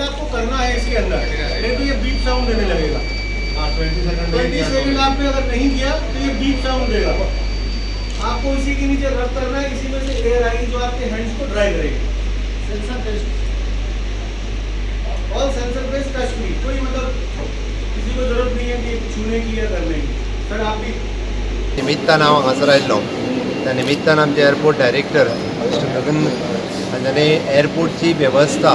आपको करना है इसके अंदर, नहीं तो ये बीप साउंड देने लगेगा। 20 सेकंड आपने अगर नहीं किया तो ये बीप साउंड देगा। आपको इसी के नीचे रब करना है, इसी में से एयर आएगी जो आपके हैंड्स को ड्राई करेगी। Sensor based, all sensor based touch free, कोई मतलब किसी को जरूरत नहीं है कि छूने की या करने की। सर आप भी निमित्तान हांव हांगासर आयिल्लो, त्या निमित्तान आमचे एअरपोर्ट डायरेक्टर मिस्टर गगन हांच्यानी एअरपोर्टची वेवस्था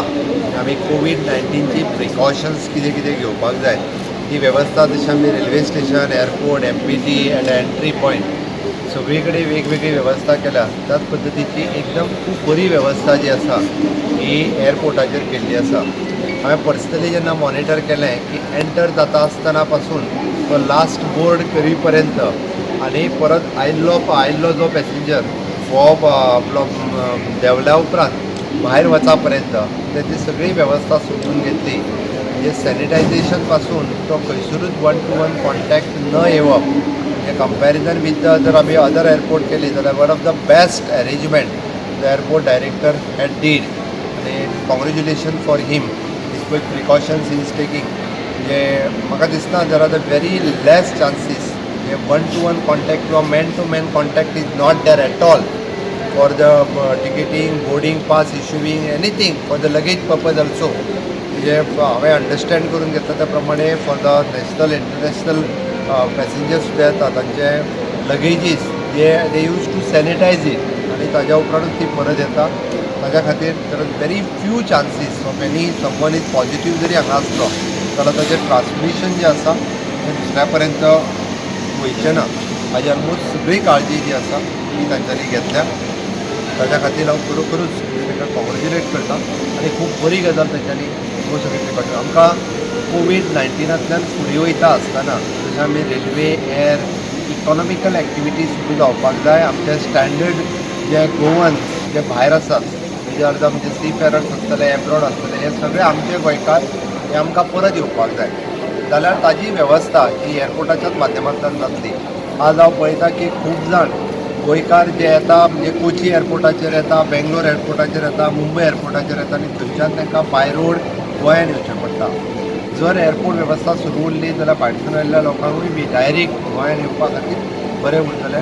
आमी कोविड-19ची प्रिकॉशन्स कितें कितें घेवपाक जाय ती वेवस्था, तशी आमी railway station, airport, MPT end entry point सगळी कडेन वेगवेगळी वेवस्था केल्या। त्याच पद्दतीची एकदम खूब बरी वेवस्था जी आसा ही एअरपोर्टाचेर केल्ली आसा। हांवें पर्सनली जेन्ना मॉनिटर केलें की एंटर जाता आसतना पासून तो लास्ट बोर्ड करी पर्यंत आनी परत आयिल्लो जो पॅसेंजर हो आपलो देंवल्या उपरांत भायर वचा पर्यंत त्याची सगळी वेवस्था समजून घेतली। म्हणजे सॅनिटायझेशन पासून तो खंयसरूच 1 to 1 कॉन्टॅक्ट न येवप, म्हणजे कंपॅरिजन विथ जर आमी अदर एअरपोर्ट केली जाल्यार one of the best arrangement the airport director had did, आनी congratulation for him, this precautions he is taking. म्हणजे म्हाका दिसता there are the very less chances 1 to 1 contact किंवा man to man contact is not there at all for the ticketing, boarding pass issuing, anything for the luggage purpose also. म्हणजे हांवें understand करून घेतला त्या प्रमाणे for the national international passengers सुद्दां येतात तांचे लगेजीस दे यूज टू सॅनिटायज इट आनी ताज्या उपरांतूच ती परत येता। ताज्या खातीर there are very few chances of any someone is positive जरी हांगा आसलो जाल्यार ताचें ट्रान्समिशन जें आसा तें दुसऱ्या पर्यंत वयचें ना। हाजी ऑलमोस्ट सगळी काळजी जी आसा ती तांच्यांनी घेतल्या। ताज्या खातीर हांव खरोखरूच ताका कॉंग्रॅच्युलेट करता आनी खूब बरी गजाल तांच्यांनी ह्यो सगळी प्रिकॉशन। आमकां कोविड-19तल्यान फुडें वयता आसतना जशें आमी रेल्वे, एअर, इकॉनॉमिकल एक्टिविटीज सुरू जावपाक जाय। आमचे स्टँडर्ड जे गोवन्स जे भायर आसात म्हणजे अर्द आमचे सी फेरर्स आसतले, एब्रॉड आसतले, हे सगळे आमचे गोंयकार हे आमकां परत येवपाक जाय जाल्यार ताजी वेवस्था ही एअरपोर्टाच्याच माध्यमांतल्यान जातली। आज हांव पळयता की खूब जाण गोंयकार जे येता म्हणजे कोची एअरपोर्टाचेर येता, बेंगलोर एअरपोर्टाचेर येता, मुंबय एअरपोर्टाचेर येता आनी थंयच्यान तांकां बाय रोड गोंयान येवचें पडटा। जर एअरपोर्ट वेवस्था सुरू उरली जाल्यार भायरसून आयिल्ल्या लोकांकूय बी डायरेक्ट गोंयान येवपा खातीर बरें उरतलें।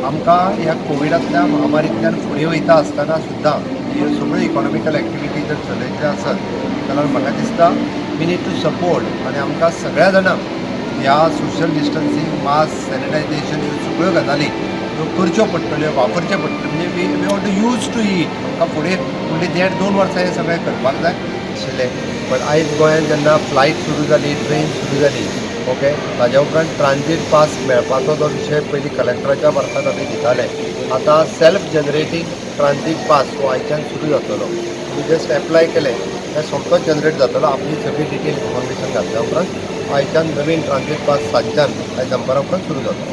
आमकां ह्या कोविडांतल्या महामारींतल्यान फुडें वयता आसतना सुद्दां ह्यो सगळ्यो इकॉनॉमिकल एक्टिविटी जर चलयच्यो आसत जाल्यार म्हाका दिसता वी नीड टू सपोर्ट आनी आमकां सगळ्या जाणांक ह्या सोशल डिस्टन्सींग, मास्क, सॅनिटायझेशन ह्यो सगळ्यो गजाली ह्यो करच्यो पडटल्यो, वापरच्यो पडटल्यो। म्हणजे we want to use to it. आमकां फुडें फुडलीं 1.5-2 वर्सां हें सगळें करपाक जाय आशिल्लें। बट आयज गोंयांत जेन्ना फ्लायट सुरू जाली, ट्रेन सुरू जाली, ओके, ताज्या उपरांत ट्रान्झीट पास मेळपाचो जो विशय पयलीं कलेक्टराच्या मार्फत आमी दिताले, आतां सेल्फ जनरेटींग ट्रान्झीट पास हो आयच्यान सुरू जातलो। तुमी जस्ट एप्लाय केलें हें सोमतोच जनरेट जातलो। आपली सगळी डिटेल इन्फॉर्मेशन घातल्या उपरांत आयच्यान नवीन ट्रान्झीट पास सांजच्यान आयज दनपारा उपरांत सुरू जातलो।